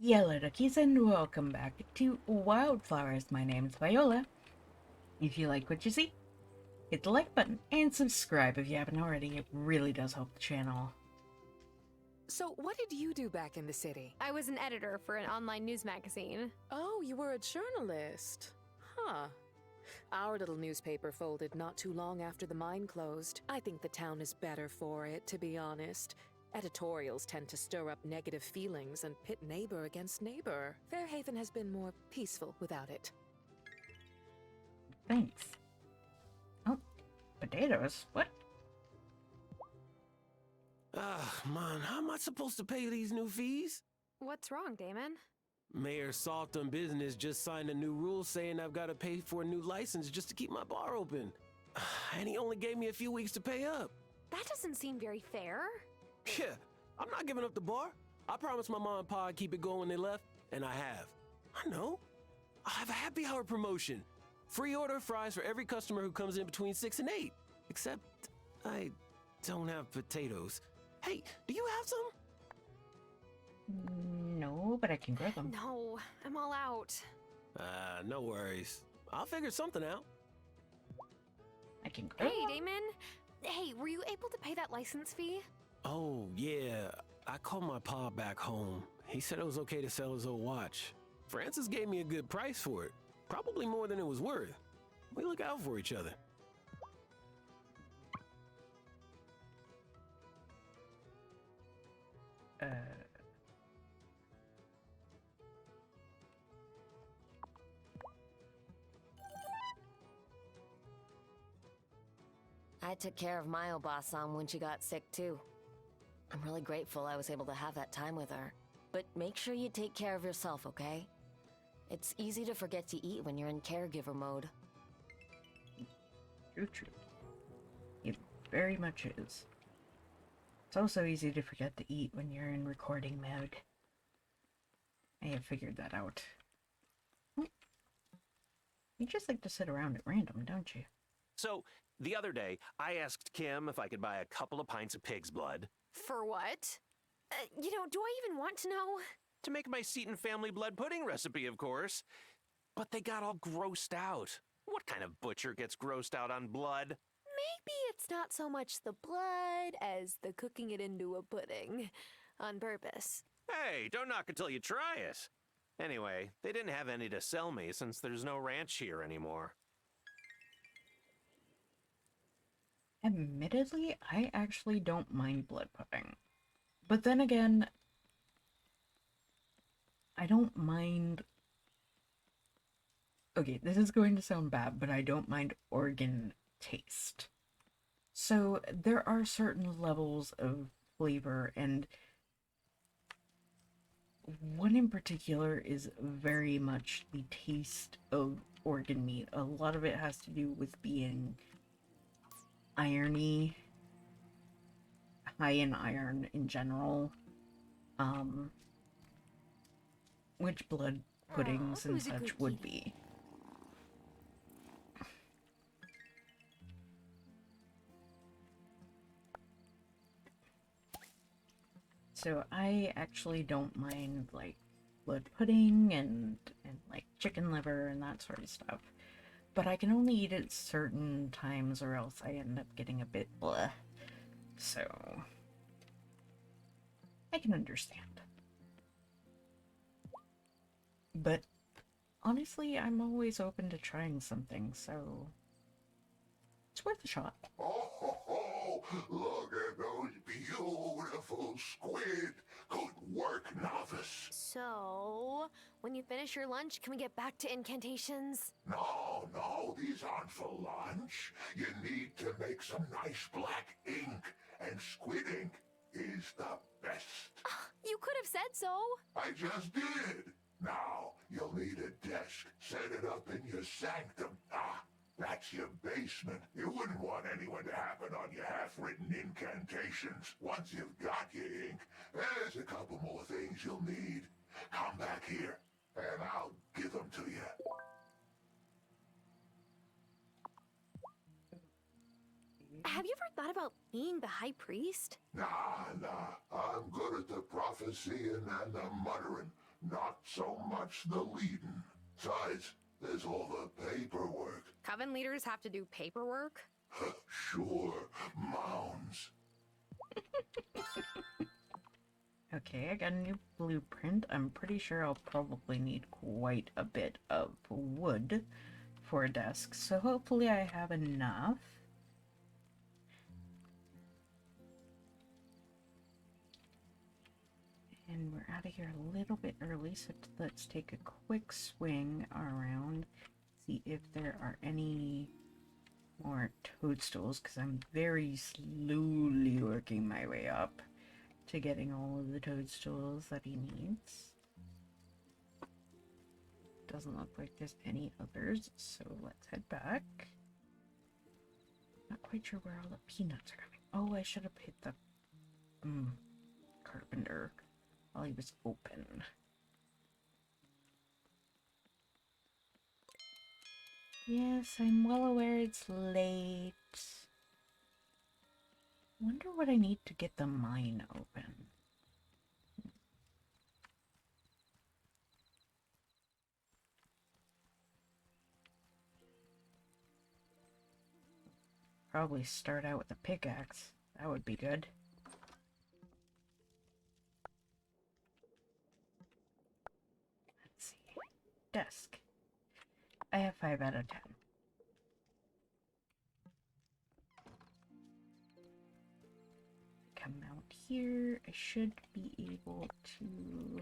Yellow duckies, and welcome back to Wildflowers. My name is Viola. If you like what you see, hit the like button and subscribe if you haven't already. It really does help the channel. So, what did you do back in the city? I was an editor for an online news magazine. Oh, you were a journalist. Huh. Our little newspaper folded not too long after the mine closed. I think the town is better for it, to be honest. Editorials tend to stir up negative feelings and pit neighbor against neighbor. Fairhaven has been more peaceful without it. Thanks. Oh, potatoes? What? Ah, man, how am I supposed to pay these new fees? What's wrong, Damon? Mayor Saltum Business just signed a new rule saying I've got to pay for a new license just to keep my bar open. And he only gave me a few weeks to pay up. That doesn't seem very fair. Yeah, I'm not giving up the bar. I promised my mom and pa I'd keep it going when they left, and I have. I know. I have a happy hour promotion. Free order fries for every customer who comes in between 6 and 8. Except I don't have potatoes. Hey, do you have some? No, but I can grow them. No, I'm all out. No worries. I'll figure something out. I can grow Hey, them. Damon. Hey, were you able to pay that license fee? Oh, yeah. I called my pa back home. He said it was okay to sell his old watch. Francis gave me a good price for it. Probably more than it was worth. We look out for each other. Uh, I took care of my Obasan when she got sick too. I'm really grateful I was able to have that time with her. But make sure you take care of yourself, okay? It's easy to forget to eat when you're in caregiver mode. true. It very much is. It's also easy to forget to eat when you're in recording mode. I have figured that out. You just like to sit around at random, don't you? So, the other day, I asked Kim if I could buy a couple of pints of pig's blood For what? Do I even want to know? to make my Seton family blood pudding recipe, of course. But they got all grossed out. What kind of butcher gets grossed out on blood? Maybe it's not so much the blood as the cooking it into a pudding. On purpose. Hey, don't knock until you try it. Anyway, they didn't have any to sell me since there's no ranch here anymore. Admittedly, I actually don't mind blood pudding. But then again, I don't mind... Okay, this is going to sound bad, but I don't mind organ taste. So there are certain levels of flavor, and one in particular is very much the taste of organ meat. A lot of it has to do with being irony, high in iron in general, which blood puddings and who's a such good would kitty? be. So I actually don't mind like blood pudding and like chicken liver and that sort of stuff. But I can only eat it certain times or else I end up getting a bit bleh. So I can understand. But honestly, I'm always open to trying something, so it's worth a shot. Oh, look at those beautiful squid. Good work, novice. So, when you finish your lunch, can we get back to incantations? No, these aren't for lunch. You need to make some nice black ink, and squid ink is the best. You could have said so. I just did. Now, you'll need a desk. Set it up in your sanctum. That's your basement. You wouldn't want anyone to happen on your half-written incantations. Once you've got your ink, there's a couple more things you'll need. Come back here, and I'll give them to you. Have you ever thought about being the high priest? Nah. I'm good at the prophesying and the muttering. not so much the leading. Besides, there's all the paperwork. Coven leaders have to do paperwork? Sure, mounds. Okay, I got a new blueprint. I'm pretty sure I'll probably need quite a bit of wood for a desk, so hopefully I have enough. And we're out of here a little bit early, so let's take a quick swing around, see if there are any more toadstools, because I'm very slowly working my way up to getting all of the toadstools that he needs. Doesn't look like there's any others, so let's head back. Not quite sure where all the peanuts are coming. Oh, I should have hit the carpenter while he was open. Yes, I'm well aware it's late. Wonder what I need to get the mine open. Probably start out with a pickaxe. That would be good. Let's see. Desk. I have 5 out of 10. Come out here. I should be able to...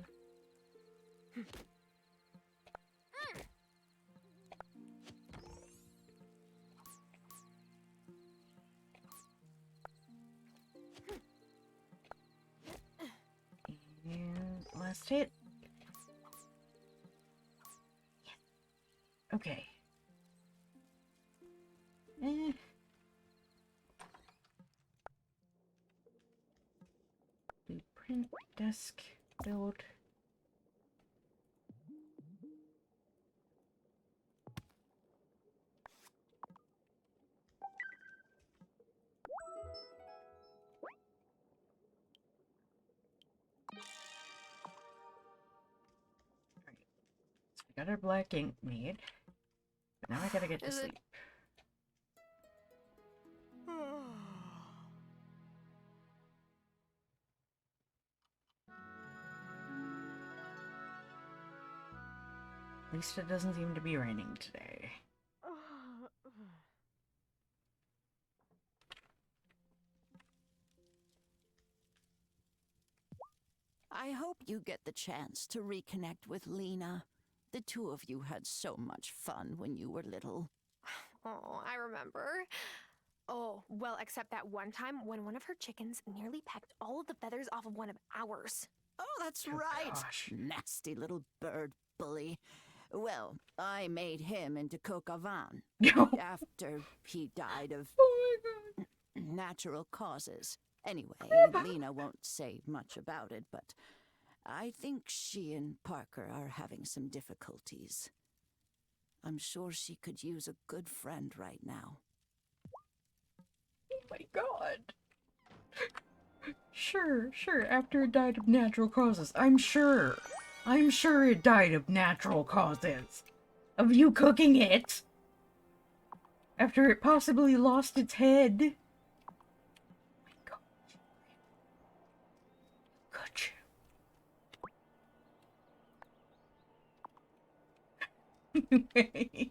And last hit. Yeah. Okay. Blueprint, desk, build. Alright. So we got our black ink made. But now I gotta get to sleep. At least it doesn't seem to be raining today. I hope you get the chance to reconnect with Lena. The two of you had so much fun when you were little. Oh, I remember. Oh, well, except that one time when one of her chickens nearly pecked all of the feathers off of one of ours. Oh, that's Oh, right. gosh. Nasty little bird bully. Well, I made him into coq au vin after he died of Oh my god. natural causes. Anyway, Lena won't say much about it, but I think she and Parker are having some difficulties. I'm sure she could use a good friend right now. Oh my god. Sure, after it died of natural causes. I'm sure it died of natural causes. Of you cooking it. After it possibly lost its head. Oh my god. Could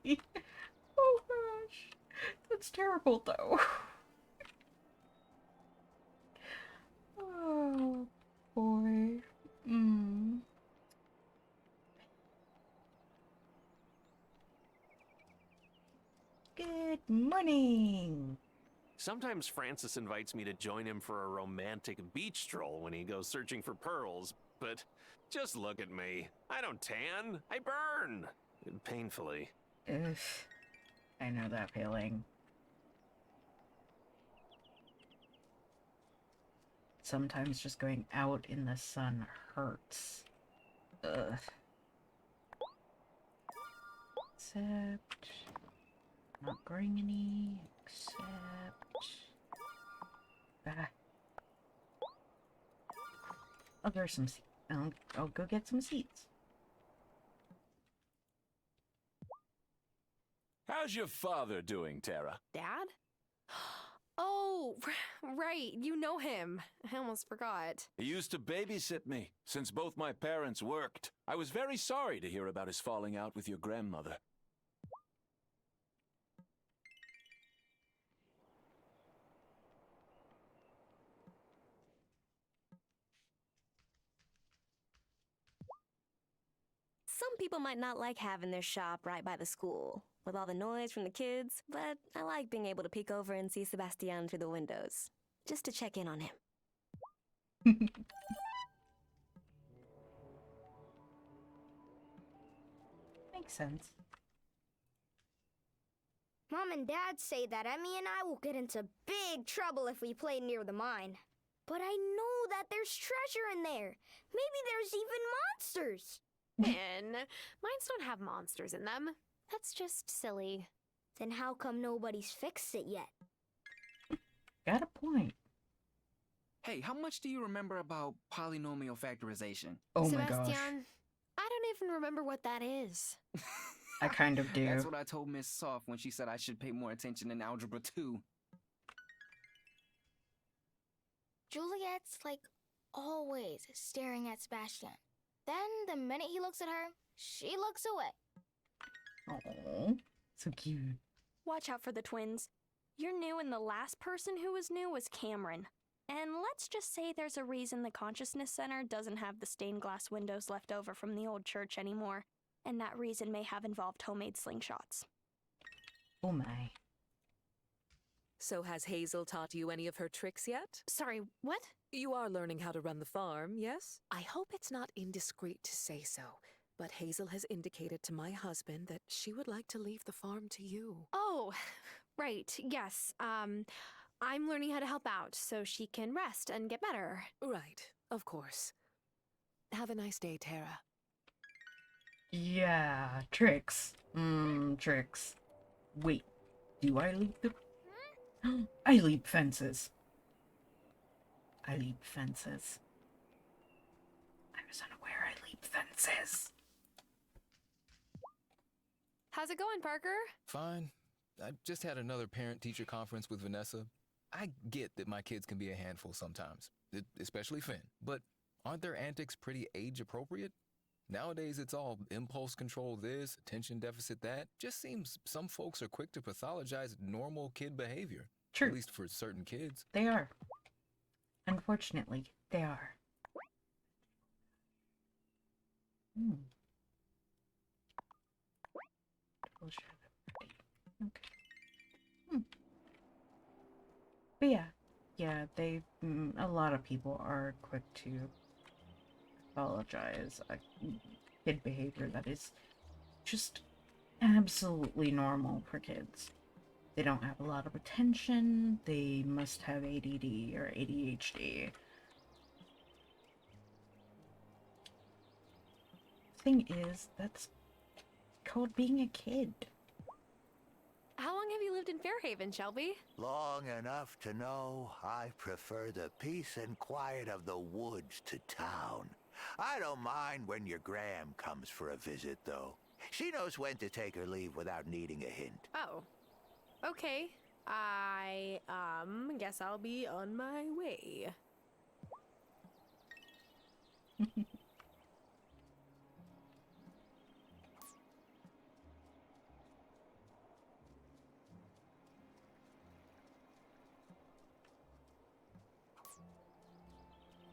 you? Oh gosh. That's terrible though. Oh boy. Good morning. Sometimes Francis invites me to join him for a romantic beach stroll when he goes searching for pearls, but just look at me. I don't tan, I burn. Painfully. Ugh. I know that feeling. Sometimes just going out in the sun hurts. Ugh. Except... not growing any, except... Ah. I'll grow some seeds. I'll go get some seeds. How's your father doing, Tara? Dad? Oh, right. You know him. I almost forgot. He used to babysit me since both my parents worked. I was very sorry to hear about his falling out with your grandmother. Some people might not like having their shop right by the school, with all the noise from the kids, but I like being able to peek over and see Sebastian through the windows, just to check in on him. Makes sense. Mom and Dad say that Emmy and I will get into big trouble if we play near the mine. But I know that there's treasure in there. Maybe there's even monsters. And mines don't have monsters in them. That's just silly. Then how come nobody's fixed it yet? Got a point. Hey, how much do you remember about polynomial factorization? Oh my gosh. Sebastian, I don't even remember what that is. I kind of do. That's what I told Miss Soft when she said I should pay more attention in Algebra 2. Juliet's like always staring at Sebastian. Then the minute he looks at her, she looks away. Oh, so cute. Watch out for the twins. You're new, and the last person who was new was Cameron. And let's just say there's a reason the Consciousness Center doesn't have the stained glass windows left over from the old church anymore, and that reason may have involved homemade slingshots. Oh my. So has Hazel taught you any of her tricks yet? Sorry, what? You are learning how to run the farm, yes? I hope it's not indiscreet to say so, but Hazel has indicated to my husband that she would like to leave the farm to you. Oh, right, yes. I'm learning how to help out so she can rest and get better. Right, of course. Have a nice day, Tara. Yeah, tricks. Tricks. Wait, do I leap the... I leap fences. I leap fences. I was unaware I leap fences. How's it going, Parker? Fine. I just had another parent-teacher conference with Vanessa. I get that my kids can be a handful sometimes, especially Finn. But aren't their antics pretty age-appropriate? Nowadays, it's all impulse control this, attention deficit that. Just seems some folks are quick to pathologize normal kid behavior. True. At least for certain kids. They are. Unfortunately, they are. Okay. But yeah, they. A lot of people are quick to apologize kid behavior that is just absolutely normal for kids. They don't have a lot of attention. They must have ADD or ADHD. Thing is, that's called being a kid. How long have you lived in Fairhaven, Shelby? Long enough to know I prefer the peace and quiet of the woods to town. I don't mind when your Gram comes for a visit, though. She knows when to take her leave without needing a hint. Oh. Okay. I, guess I'll be on my way.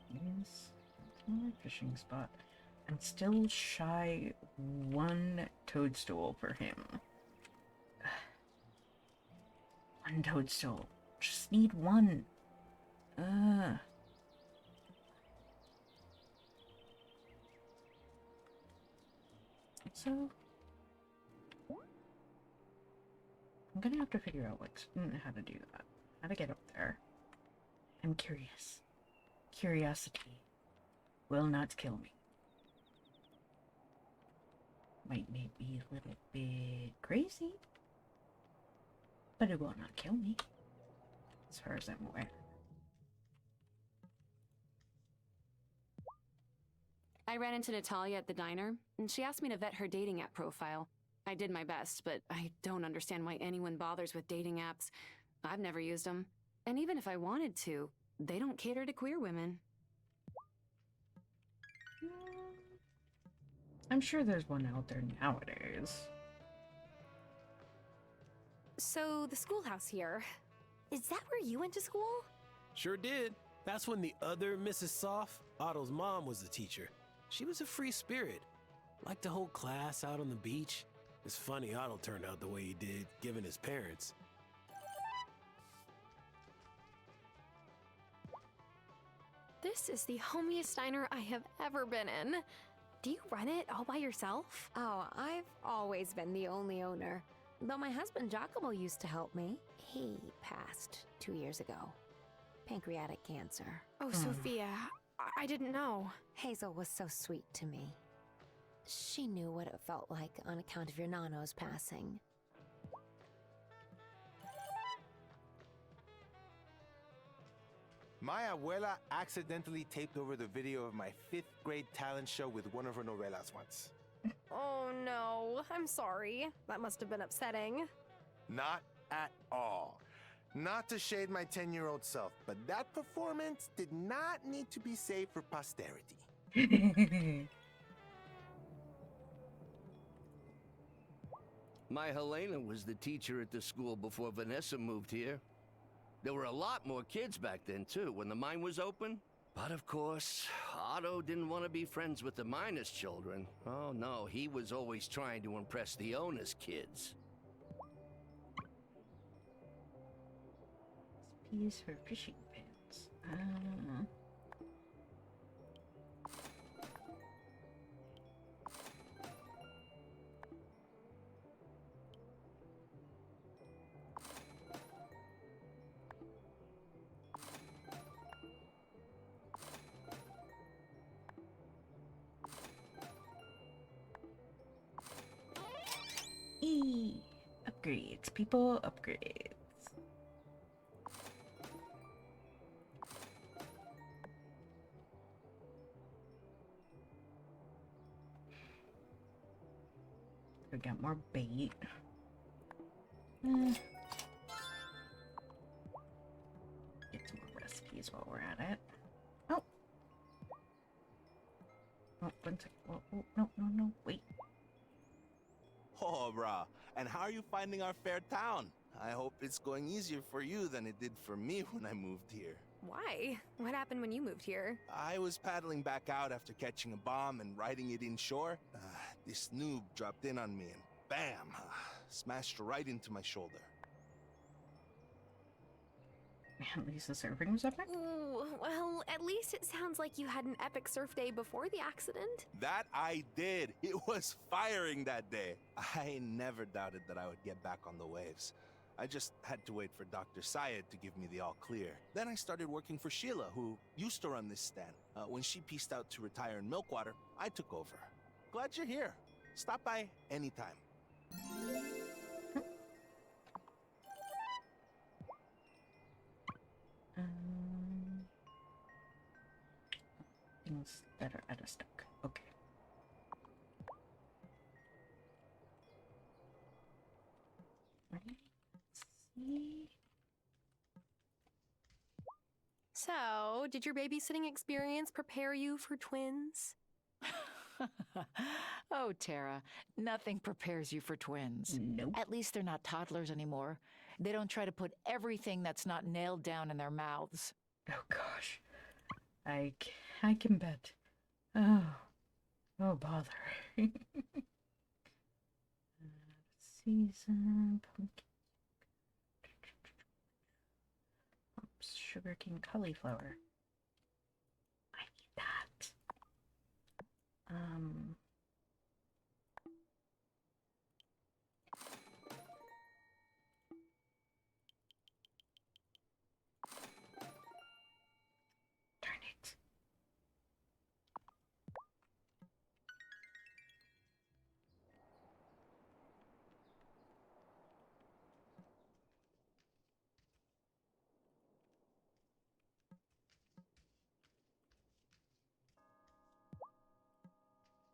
Yes, another fishing spot. I'm still shy one toadstool for him. One toadstool. Just need one. So I'm gonna have to figure out how to do that. How to get up there. I'm curious. Curiosity will not kill me. Might be a little bit crazy, but it will not kill me, as far as I'm aware. I ran into Natalia at the diner, and she asked me to vet her dating app profile. I did my best, but I don't understand why anyone bothers with dating apps. I've never used them. And even if I wanted to, they don't cater to queer women. I'm sure there's one out there nowadays. So, the schoolhouse here. Is that where you went to school? Sure did. That's when the other Mrs. Soft, Otto's mom, was the teacher. She was a free spirit. Liked to hold class out on the beach. It's funny Otto turned out the way he did, given his parents. This is the homiest diner I have ever been in. Do you run it all by yourself? Oh, I've always been the only owner. Though my husband Giacomo used to help me. He passed 2 years ago. Pancreatic cancer. Oh, Sophia, I didn't know. Hazel was so sweet to me. She knew what it felt like on account of your nano's passing. My abuela accidentally taped over the video of my 5th grade talent show with one of her novelas once. Oh no, I'm sorry. That must have been upsetting. Not at all. Not to shade my 10-year-old self, but that performance did not need to be saved for posterity. My Helena was the teacher at the school before Vanessa moved here. There were a lot more kids back then, too, when the mine was open. But of course, Otto didn't want to be friends with the miner's children. Oh no, he was always trying to impress the owner's kids. Peas for fishing pins. Upgrades, people, upgrades. We got more bait. Get some more recipes while we're at it. Oh! Oh, 1 second. Oh, oh, no, wait. Oh, brah. And how are you finding our fair town? I hope it's going easier for you than it did for me when I moved here. Why? What happened when you moved here? I was paddling back out after catching a bomb and riding it inshore. This noob dropped in on me and bam! Smashed right into my shoulder. At least the surfing was epic? Ooh, well, at least it sounds like you had an epic surf day before the accident. That I did. It was firing that day. I never doubted that I would get back on the waves. I just had to wait for Dr. Syed to give me the all clear. Then I started working for Sheila, who used to run this stand. When she pieced out to retire in Milkwater, I took over. Glad you're here. Stop by anytime. Things that are out of stock. Okay. Let's see. So, did your babysitting experience prepare you for twins? Oh, Tara, nothing prepares you for twins. Nope. At least they're not toddlers anymore. They don't try to put everything that's not nailed down in their mouths. Oh gosh. I can bet. Oh bother. Season pumpkin. Oops, sugarcane cauliflower. I need that. Darn it.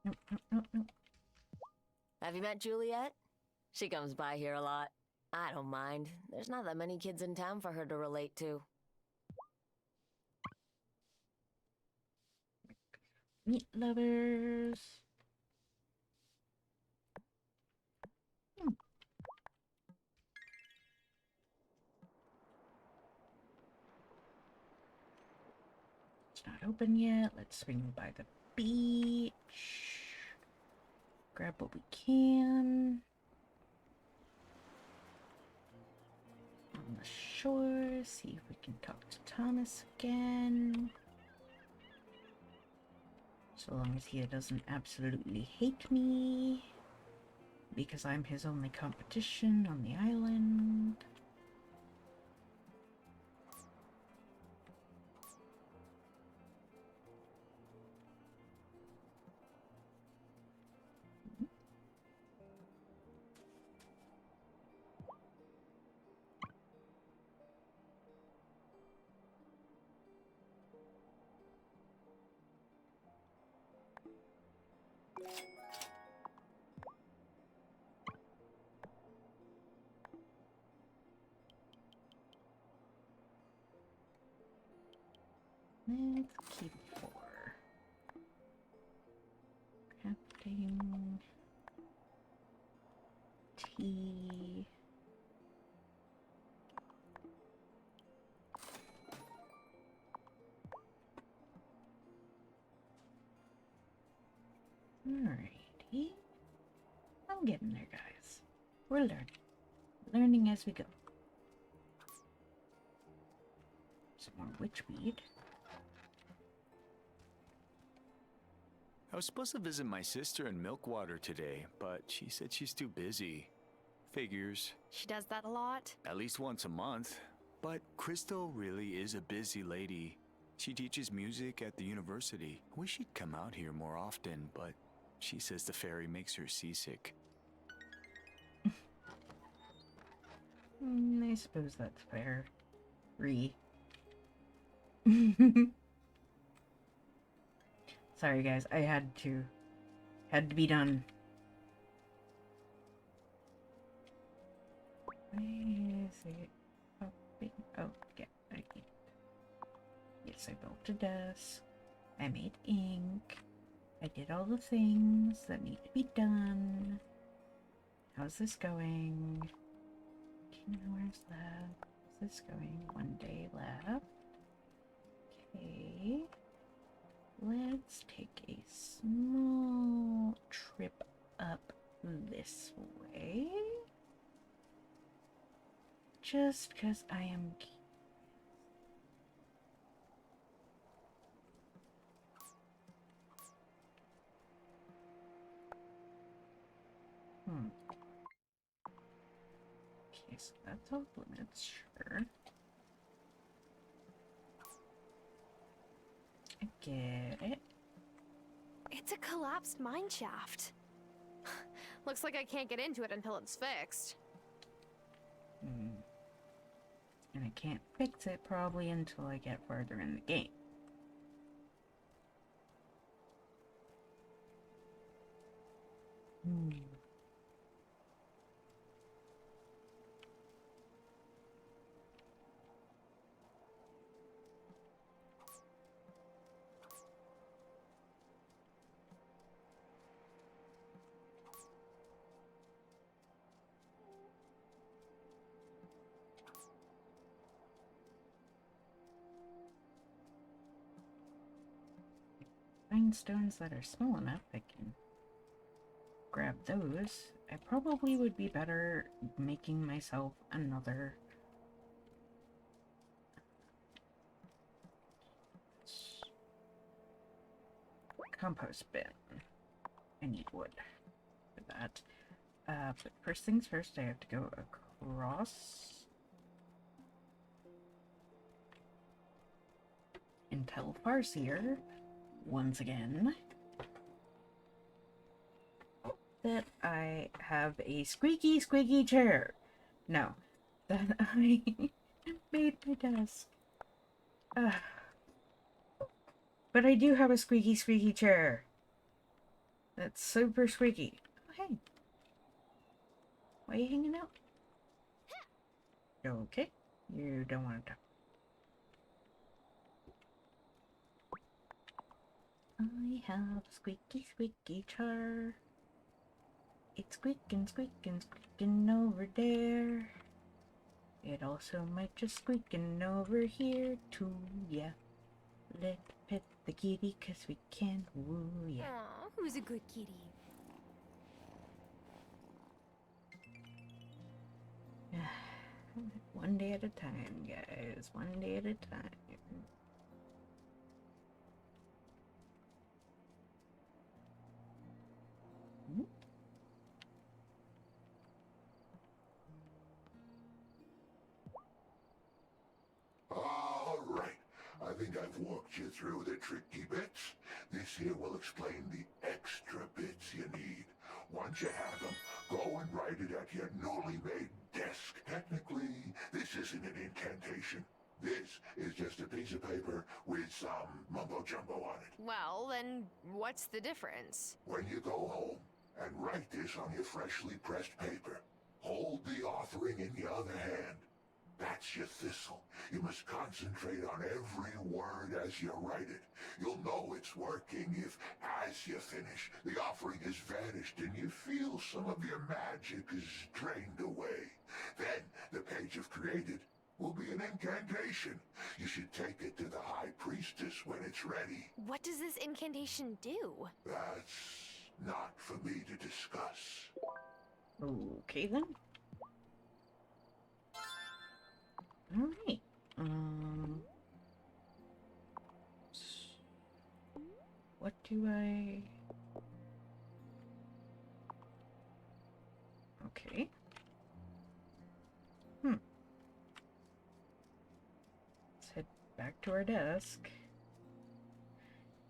Nope. Have you met Juliet? She comes by here a lot. I don't mind. There's not that many kids in town for her to relate to. Meat lovers. It's not open yet. Let's swing by the beach. Grab what we can. On the shore, see if we can talk to Thomas again. So long as he doesn't absolutely hate me. Because I'm his only competition on the island. Let's keep 4. Crafting. Tea. Alrighty. I'm getting there, guys. We're learning. Learning as we go. Some more witchweed. I was supposed to visit my sister in Milkwater today, but she said she's too busy. Figures. She does that a lot. At least once a month. But Crystal really is a busy lady. She teaches music at the university. Wish she'd come out here more often, but she says the ferry makes her seasick. I suppose that's fair. Sorry guys, I had to be done. Why is it popping? Oh, yeah, I did. Yes, I built a desk. I made ink. I did all the things that need to be done. How's this going? Where's that? How's this going? 1 day left. Okay. Let's take a small trip up this way. Just because I am curious. Okay, so that's off limits, sure. I get it. It's a collapsed mine shaft. Looks like I can't get into it until it's fixed. And I can't fix it probably until I get further in the game. Find stones that are small enough I can grab those. I probably would be better making myself another compost bin. I need wood for that. But first things first, I have to go across and tell Farseer once again that I have a squeaky chair. No, that I made my desk. But I do have a squeaky chair. That's super squeaky. Oh, hey, Why are you hanging out? Okay, you don't want to talk. I have a squeaky, squeaky char. It's squeaking, squeaking, squeaking over there. It also might just squeaking over here too, yeah. Let's pet the kitty, 'cause we can, woo, yeah. Aw, who's a good kitty? One day at a time, guys. One day at a time. All right. I think I've walked you through the tricky bits. This here will explain the extra bits you need. Once you have them, go and write it at your newly made desk. Technically, this isn't an incantation. This is just a piece of paper with some mumbo-jumbo on it. Well, then what's the difference? When you go home and write this on your freshly pressed paper, hold the offering in your other hand. That's your thistle. You must concentrate on every word as you write it. You'll know it's working if, as you finish, the offering has vanished and you feel some of your magic is drained away. Then, the page you've created will be an incantation. You should take it to the High Priestess when it's ready. What does this incantation do? That's not for me to discuss. Okay then. Alright. What do I... Okay. Let's head back to our desk.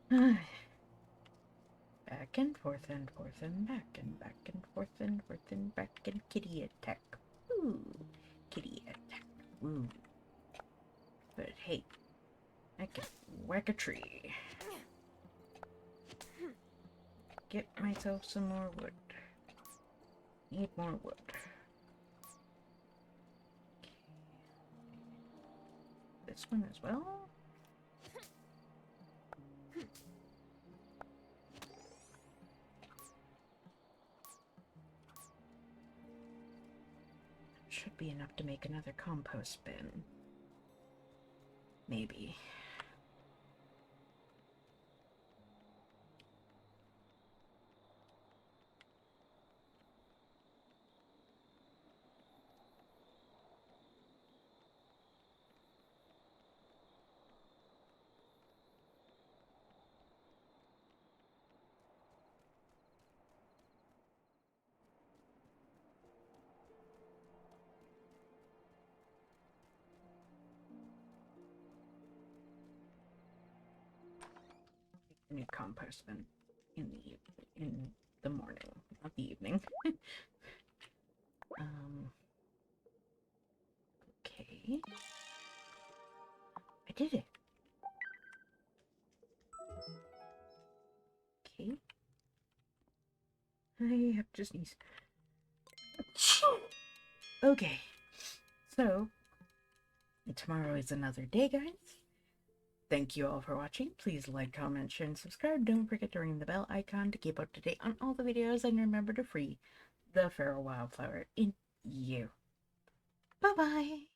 Back and forth and forth and back and back and forth and forth and back and kitty attack. Ooh, kitty attack. Ooh. But hey, I can whack a tree. Get myself some more wood. Need more wood. Okay. This one as well. Should be enough to make another compost bin. Maybe. New compost bin in the morning, not the evening. Okay. I did it. Okay. I have to sneeze. Okay. So, tomorrow is another day, guys. Thank you all for watching. Please like, comment, share, and subscribe. Don't forget to ring the bell icon to keep up to date on all the videos, and remember to free the feral wildflower in you. Bye-bye!